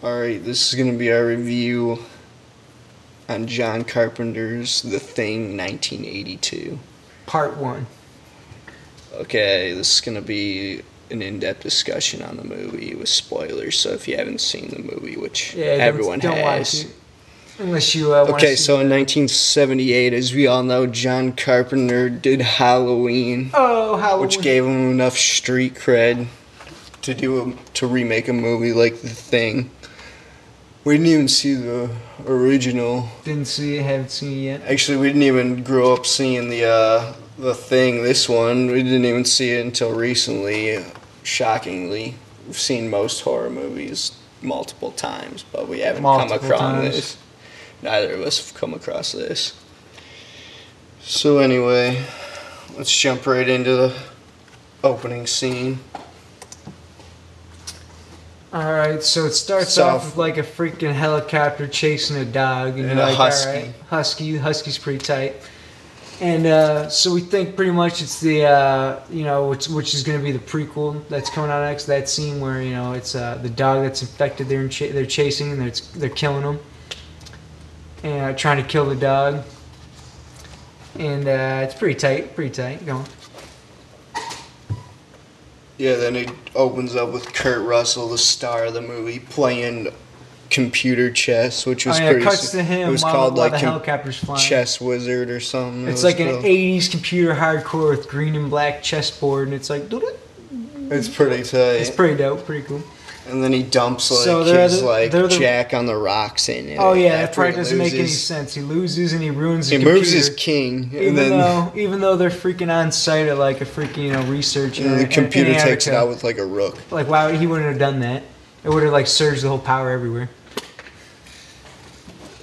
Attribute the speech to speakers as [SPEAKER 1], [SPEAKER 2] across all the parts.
[SPEAKER 1] Alright, this is going to be our review on John Carpenter's The Thing 1982.
[SPEAKER 2] Part 1.
[SPEAKER 1] Okay, this is going to be an in-depth discussion on the movie with spoilers, so if you haven't seen the movie, which everyone
[SPEAKER 2] don't
[SPEAKER 1] has.
[SPEAKER 2] Watch it. Unless you want
[SPEAKER 1] Okay, so in 1978, as we all know, John Carpenter did Halloween.
[SPEAKER 2] Oh, Halloween.
[SPEAKER 1] Which gave him enough street cred to remake a movie like The Thing. We didn't even see the original.
[SPEAKER 2] Didn't see it, haven't seen it yet.
[SPEAKER 1] Actually, we didn't even grow up seeing the Thing, this one. We didn't even see it until recently, shockingly. We've seen most horror movies multiple times, but we haven't come across this. Neither of us have come across this. So anyway, let's jump right into the opening scene.
[SPEAKER 2] Alright, so it starts off with like a freaking helicopter chasing a dog. And
[SPEAKER 1] a
[SPEAKER 2] like,
[SPEAKER 1] husky.
[SPEAKER 2] Alright, husky's pretty tight. And so we think pretty much it's the, which is going to be the prequel that's coming out next. That scene where, it's the dog that's infected they're chasing and they're killing him. And trying to kill the dog. And it's pretty tight. Go on.
[SPEAKER 1] Yeah, then it opens up with Kurt Russell, the star of the movie, playing computer chess, which was pretty.
[SPEAKER 2] It cuts to him.
[SPEAKER 1] It was
[SPEAKER 2] while
[SPEAKER 1] called
[SPEAKER 2] the
[SPEAKER 1] like
[SPEAKER 2] helicopter's flying.
[SPEAKER 1] Chess Wizard or something.
[SPEAKER 2] It's like an '80s computer hardcore with green and black chessboard, and it's like.
[SPEAKER 1] It's pretty tight.
[SPEAKER 2] It's pretty dope, pretty cool.
[SPEAKER 1] And then he dumps his jack on the rocks in it.
[SPEAKER 2] Oh yeah, that part doesn't make any sense. He loses and he ruins his computer.
[SPEAKER 1] He moves his king.
[SPEAKER 2] Even though they're freaking on site at like a freaking research.
[SPEAKER 1] And the computer takes it out with like a rook.
[SPEAKER 2] Like why he wouldn't have done that? It would have like surged the whole power everywhere.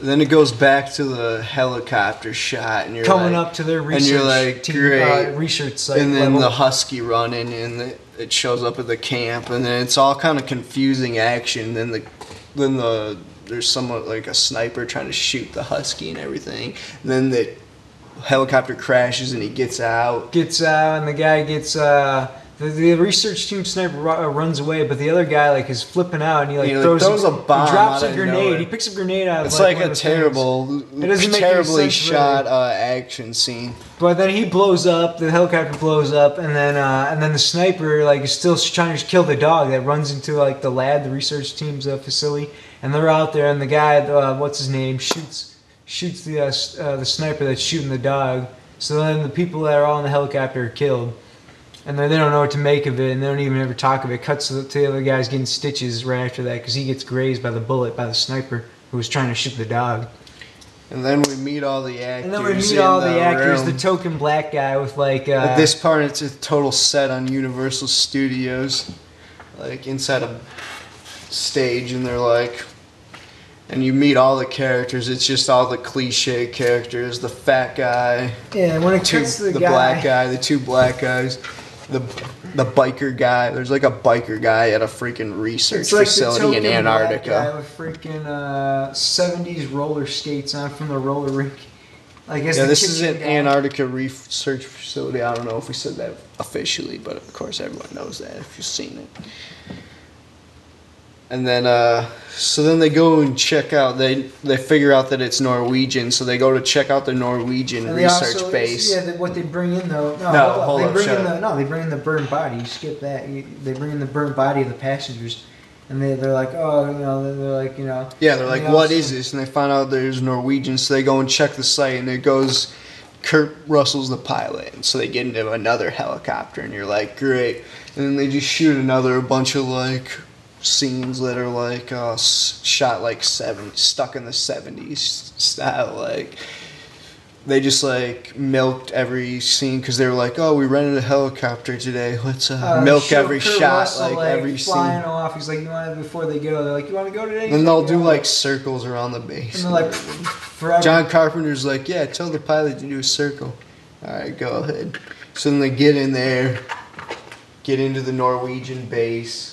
[SPEAKER 1] Then it goes back to the helicopter shot, and you're
[SPEAKER 2] coming up to their research research site.
[SPEAKER 1] And then the husky running, and it shows up at the camp, and then it's all kind of confusing action. Then there's somewhat like a sniper trying to shoot the husky and everything. And then the helicopter crashes, and he gets out. And the guy gets. The research team sniper runs away, but the other guy is flipping out, and he throws a bomb. He drops a grenade. Nowhere. He picks a grenade out. It's like a terribly shot action scene.
[SPEAKER 2] But then he blows up. The helicopter blows up, and then the sniper is still trying to kill the dog that runs into the lab, the research team's facility, and they're out there, and the guy, what's his name, shoots the sniper that's shooting the dog. So then the people that are all in the helicopter are killed. And then they don't know what to make of it, and they don't even ever talk of it. Cuts to the other guys getting stitches right after that because he gets grazed by the bullet by the sniper who was trying to shoot the dog.
[SPEAKER 1] And then we meet all the actors.
[SPEAKER 2] The token black guy with
[SPEAKER 1] At this part, it's a total set on Universal Studios, inside a stage, and they're and you meet all the characters. It's just all the cliche characters. The fat guy.
[SPEAKER 2] Yeah, when it cuts to the
[SPEAKER 1] black guy, the two black guys. The biker guy. There's a biker guy at a freaking research facility in Antarctica.
[SPEAKER 2] Black guy with freaking 70s roller skates on from the roller rink.
[SPEAKER 1] This is an Antarctica research facility. I don't know if we said that officially, but of course everyone knows that if you've seen it. And then, so then they go and check out. They figure out that it's Norwegian, so they go to check out the Norwegian research base.
[SPEAKER 2] Yeah, what they bring in though. They bring in the burnt body. You skip that. They bring in the burnt body of the passengers, and they're like,
[SPEAKER 1] Yeah, they're like, what is this? And they find out there's Norwegian, so they go and check the site, and it goes, Kurt Russell's the pilot, and so they get into another helicopter, and you're like, great. And then they just shoot a bunch of scenes that are shot stuck in the 70s style. They just milked every scene because they were like, oh, we rented a helicopter today, let's milk every
[SPEAKER 2] Kurt
[SPEAKER 1] shot.
[SPEAKER 2] Russell,
[SPEAKER 1] every
[SPEAKER 2] flying
[SPEAKER 1] scene
[SPEAKER 2] off. He's like, you want to, before they go, they're like, you want to go today?
[SPEAKER 1] And they'll do circles around the base,
[SPEAKER 2] and they're forever.
[SPEAKER 1] John Carpenter's like, yeah, tell the pilot to do a circle. Alright, go ahead. So then they get in there, get into the Norwegian base,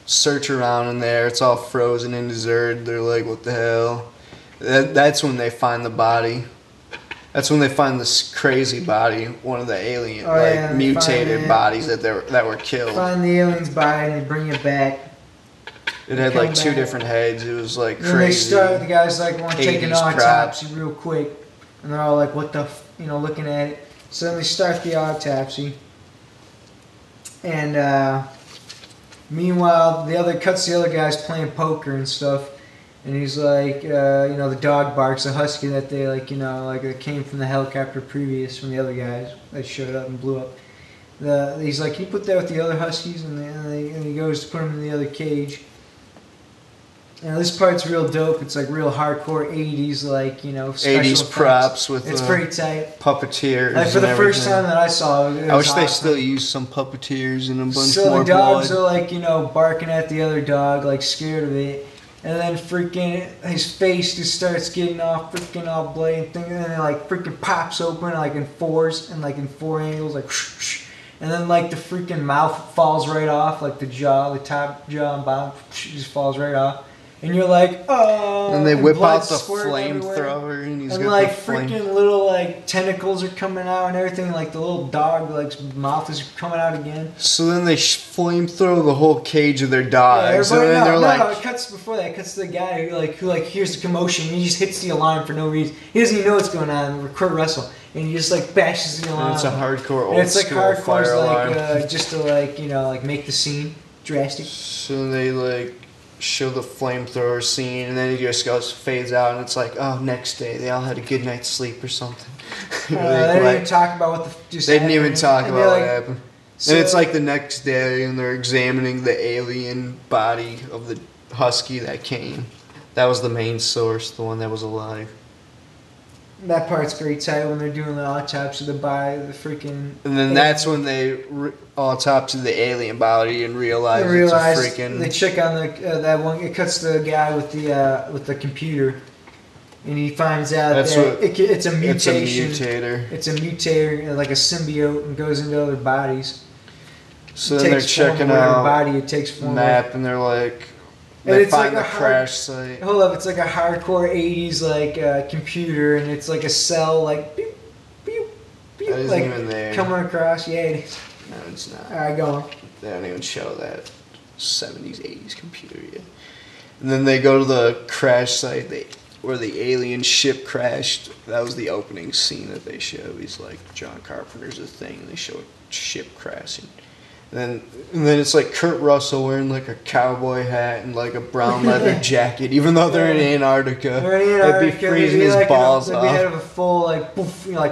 [SPEAKER 1] search around in there. It's all frozen and deserted. They're like, what the hell? That's when they find the body. That's when they find this crazy body, one of the alien, mutated bodies that were killed.
[SPEAKER 2] Find the alien's body and they bring it back.
[SPEAKER 1] It had like two different heads. It was like crazy.
[SPEAKER 2] And they start, the guys like want to take an
[SPEAKER 1] 80s crap.
[SPEAKER 2] autopsy real quick, and they're all like, "What the?" Looking at it. So then they start the autopsy, and meanwhile, the other guy's playing poker and stuff, and he's like, the dog barks, a husky that they that came from the helicopter previous from the other guys that showed up and blew up. He's like, "Can you put that with the other huskies?" And he goes to put them in the other cage. And this part's real dope. It's like real hardcore 80s, special
[SPEAKER 1] 80s
[SPEAKER 2] effects.
[SPEAKER 1] Props with
[SPEAKER 2] it's pretty tight.
[SPEAKER 1] Puppeteers.
[SPEAKER 2] Like for the first time that I saw it,
[SPEAKER 1] I wish
[SPEAKER 2] awesome.
[SPEAKER 1] they still use some puppeteers and a bunch more
[SPEAKER 2] So the dogs
[SPEAKER 1] blood.
[SPEAKER 2] are barking at the other dog, scared of it. And then freaking his face just starts getting all bloody and thing, and then it freaking pops open in fours and in four angles, and then the freaking mouth falls right off, the jaw, the top jaw and bottom just falls right off. And you're like, oh!
[SPEAKER 1] And they whip out the
[SPEAKER 2] flamethrower,
[SPEAKER 1] flamethrower, and he's
[SPEAKER 2] and
[SPEAKER 1] got the
[SPEAKER 2] freaking little tentacles are coming out and everything. The little dog mouth is coming out again.
[SPEAKER 1] So then they flamethrow the whole cage of their dogs.
[SPEAKER 2] Yeah,
[SPEAKER 1] and then
[SPEAKER 2] no, it cuts before that. It cuts to the guy who hears the commotion and he just hits the alarm for no reason. He doesn't even know what's going on. Kurt Russell, and he just bashes the alarm.
[SPEAKER 1] And it's a hardcore old
[SPEAKER 2] and it's
[SPEAKER 1] school
[SPEAKER 2] hardcore
[SPEAKER 1] fire alarm.
[SPEAKER 2] just to make the scene drastic.
[SPEAKER 1] So they show the flamethrower scene, and then it just fades out, and it's next day they all had a good night's sleep or something.
[SPEAKER 2] They didn't even talk about what
[SPEAKER 1] They didn't even talk about what happened.
[SPEAKER 2] So,
[SPEAKER 1] and it's the next day, and they're examining the alien body of the husky that came. That was the main source, the one that was alive.
[SPEAKER 2] That part's great tight when they're doing the autopsy of the body, the freaking.
[SPEAKER 1] And then that's when they autopsy the alien body and realize it's a freaking.
[SPEAKER 2] They check on that one. It cuts the guy with the computer, and he finds out it's a mutation.
[SPEAKER 1] It's a mutator.
[SPEAKER 2] It's a mutator, like a symbiote, and goes into other bodies.
[SPEAKER 1] So then they're checking out
[SPEAKER 2] body it takes form
[SPEAKER 1] map, and they're like. They find the crash site.
[SPEAKER 2] Hold up, it's a hardcore 80s computer, and it's a cell beep, beep, beep,
[SPEAKER 1] that isn't even there.
[SPEAKER 2] Coming across. Yeah, it is.
[SPEAKER 1] No, it's not.
[SPEAKER 2] Alright, go on.
[SPEAKER 1] They don't even show that 70s, 80s computer yet. And then they go to the crash site where the alien ship crashed. That was the opening scene that they show. He's John Carpenter's a thing, and they show a ship crashing. And then it's Kurt Russell wearing a cowboy hat and a brown leather jacket, even though they're in Antarctica. They'd be freezing his balls off.
[SPEAKER 2] They'd have a full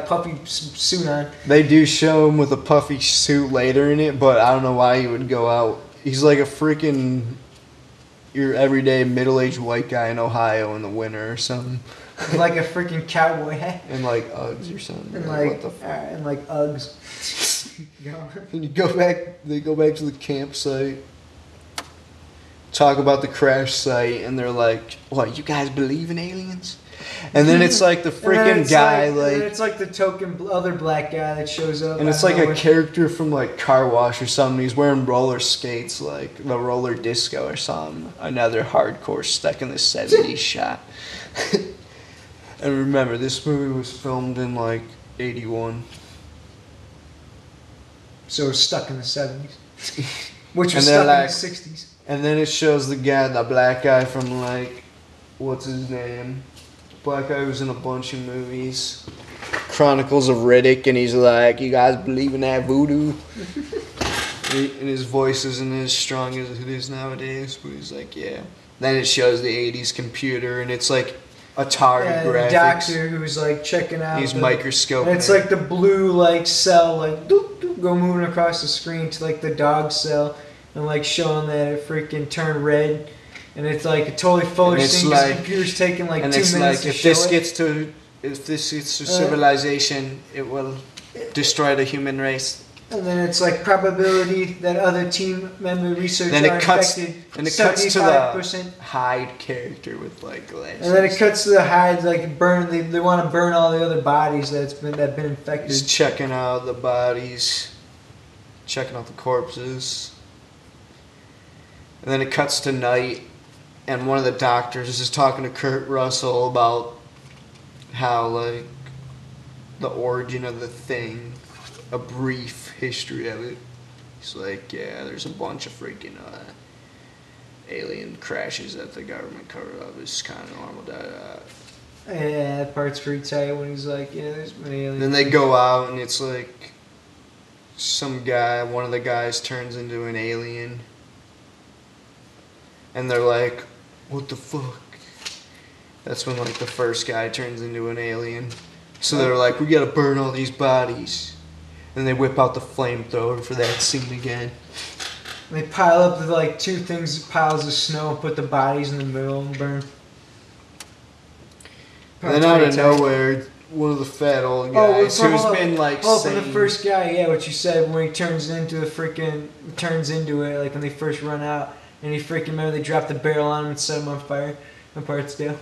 [SPEAKER 2] puffy suit on.
[SPEAKER 1] They do show him with a puffy suit later in it, but I don't know why he would go out. He's a freaking your everyday middle-aged white guy in Ohio in the winter or something.
[SPEAKER 2] A freaking cowboy hat.
[SPEAKER 1] And Uggs or something.
[SPEAKER 2] And
[SPEAKER 1] what the fuck?
[SPEAKER 2] And Uggs.
[SPEAKER 1] And they go back to the campsite, talk about the crash site, and they're like, "What, you guys believe in aliens?" And then it's the freaking guy
[SPEAKER 2] it's the token other black guy that shows up.
[SPEAKER 1] And it's a character from Car Wash or something. He's wearing roller skates, the roller disco or something. Another hardcore stuck in the 70s shot. And remember, this movie was filmed in 81.
[SPEAKER 2] So it's stuck in the 70s. Which was
[SPEAKER 1] and
[SPEAKER 2] stuck in the 60s.
[SPEAKER 1] And then it shows the black guy from what's his name? Black guy who's in a bunch of movies. Chronicles of Riddick, and he's like, "You guys believe in that voodoo?" And his voice isn't as strong as it is nowadays, but he's like, "Yeah." Then it shows the 80s computer, and it's Atari graphics.
[SPEAKER 2] The doctor who's checking out.
[SPEAKER 1] He's microscoping.
[SPEAKER 2] And it's the blue cell doop, doop, go moving across the screen to the dog cell, and showing that it freaking turned red, and it's a totally fully scene. The computer's taking 2 minutes to show it.
[SPEAKER 1] If this gets to civilization, it will destroy the human race.
[SPEAKER 2] And then it's probability that other team member researchers
[SPEAKER 1] are
[SPEAKER 2] infected.
[SPEAKER 1] And it cuts to the Hyde character with glasses.
[SPEAKER 2] And then it cuts to the Hyde burn. They want to burn all the other bodies that've been infected.
[SPEAKER 1] He's checking out the bodies, checking out the corpses. And then it cuts to night, and one of the doctors is talking to Kurt Russell about how the origin of the thing, a brief history of it. He's like, yeah, there's a bunch of freaking alien crashes that the government covered up. It's kind of normal.
[SPEAKER 2] Yeah, that part's pretty tight when he's like, yeah, there's an alien.
[SPEAKER 1] Then they go out and it's like some guy, one of the guys turns into an alien. And they're like, what the fuck? That's when like the first guy turns into an alien. So they're like, we gotta burn all these bodies. And they whip out the flamethrower for that scene again.
[SPEAKER 2] They pile up the, like 2 piles of snow and put the bodies in the middle and burn.
[SPEAKER 1] And then out of nowhere, one of the fat old guys who's been like
[SPEAKER 2] from the first guy, yeah, what you said when he turns into it, like when they first run out, and he freaking, remember they dropped the barrel on him and set him on fire. That part's deal.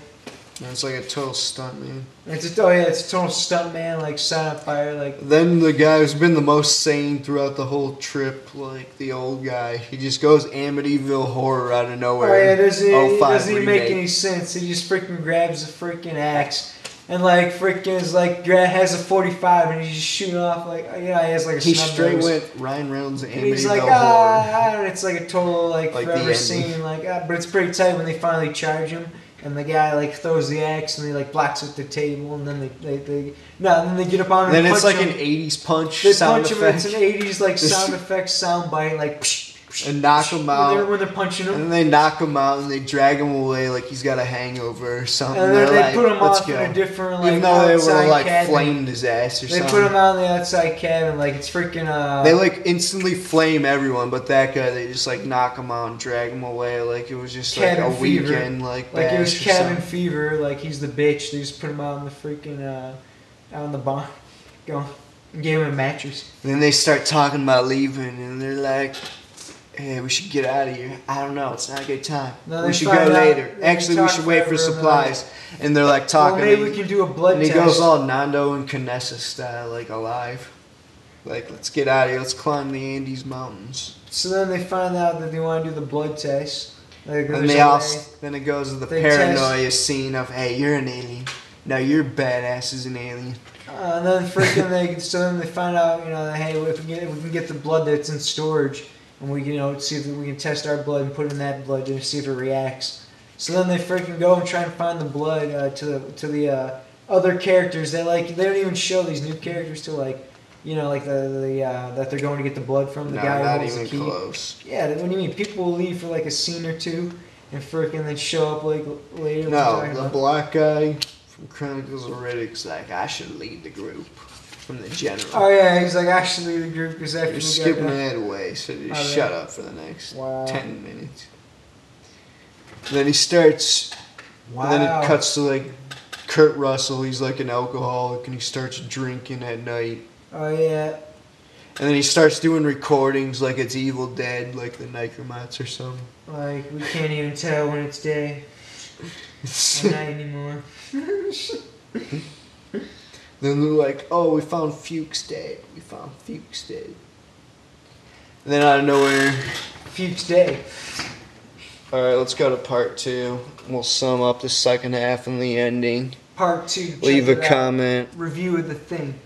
[SPEAKER 1] It's like a total stunt, man.
[SPEAKER 2] It's a total stunt, man, like set on fire, like.
[SPEAKER 1] Then the guy who's been the most sane throughout the whole trip, like the old guy, he just goes Amityville horror out of nowhere.
[SPEAKER 2] Oh yeah, doesn't even make any sense. He just freaking grabs a freaking axe and like freaking is like has a 45 and he's just shooting off like, yeah, he has like a
[SPEAKER 1] he
[SPEAKER 2] snub
[SPEAKER 1] straight
[SPEAKER 2] nose.
[SPEAKER 1] went Ryan Reynolds Amityville
[SPEAKER 2] he's like,
[SPEAKER 1] horror.
[SPEAKER 2] And it's like a total like forever scene, like, but it's pretty tight when they finally charge him. And the guy like throws the axe and he like blocks up the table and then they get up on him.
[SPEAKER 1] Then
[SPEAKER 2] and
[SPEAKER 1] it's like
[SPEAKER 2] him.
[SPEAKER 1] An 80s punch.
[SPEAKER 2] They
[SPEAKER 1] sound
[SPEAKER 2] punch
[SPEAKER 1] effect.
[SPEAKER 2] him. It's an 80s like sound effect sound bite like.
[SPEAKER 1] And knock him out.
[SPEAKER 2] When they're punching him.
[SPEAKER 1] And then they knock him out and they drag him away like he's got a hangover or something.
[SPEAKER 2] And then they put him off
[SPEAKER 1] go.
[SPEAKER 2] in a different like
[SPEAKER 1] even though they were like
[SPEAKER 2] cabin.
[SPEAKER 1] flamed his ass or something.
[SPEAKER 2] They put him out in the outside cabin like it's freaking.
[SPEAKER 1] They like instantly flame everyone, but that guy they just like knock him out and drag him away like it was just like a weekend like
[SPEAKER 2] it was cabin fever. Like he's the bitch. They just put him out in the freaking out in the barn, go and gave him a mattress.
[SPEAKER 1] And then they start talking about leaving, and they're like, hey, we should get out of here. I don't know. It's not a good time.
[SPEAKER 2] No,
[SPEAKER 1] we should go later. Actually, we should wait for supplies. And they're like talking.
[SPEAKER 2] Well, maybe we can do a blood test.
[SPEAKER 1] And he goes all Nando and Canessa style, like alive. Like, let's get out of here. Let's climb the Andes Mountains.
[SPEAKER 2] So then they find out that they want to do the blood test. Like,
[SPEAKER 1] and then it goes to the paranoia scene of, hey, you're an alien. No, you're badass as an alien.
[SPEAKER 2] And then freaking then they find out, that, hey, if we can get the blood that's in storage. And we, see if we can test our blood and put in that blood to see if it reacts. So then they freaking go and try and find the blood to the other characters. They don't even show these new characters to that they're going to get the blood from the guy who holds the key.
[SPEAKER 1] Close.
[SPEAKER 2] Yeah, what do you mean? People will leave for like a scene or two, and freaking then show up like later.
[SPEAKER 1] No, the black guy from Chronicles of Riddick's like, I should lead the group. From the general.
[SPEAKER 2] Oh yeah, he's like, actually the group is after.
[SPEAKER 1] You're skipping ahead away, so just shut up for the next 10 minutes. Then he starts. Wow. Then it cuts to like Kurt Russell. He's like an alcoholic, and he starts drinking at night.
[SPEAKER 2] Oh yeah.
[SPEAKER 1] And then he starts doing recordings like it's Evil Dead, like the Necromots or something.
[SPEAKER 2] Like we can't even tell when it's day or night anymore.
[SPEAKER 1] Then they're like, oh, we found Fuchs dead. We found Fuchs dead. And then out of nowhere...
[SPEAKER 2] Fuchs dead.
[SPEAKER 1] Alright, let's go to part 2. We'll sum up the second half and the ending.
[SPEAKER 2] Part 2.
[SPEAKER 1] Leave a comment.
[SPEAKER 2] Review of the thing.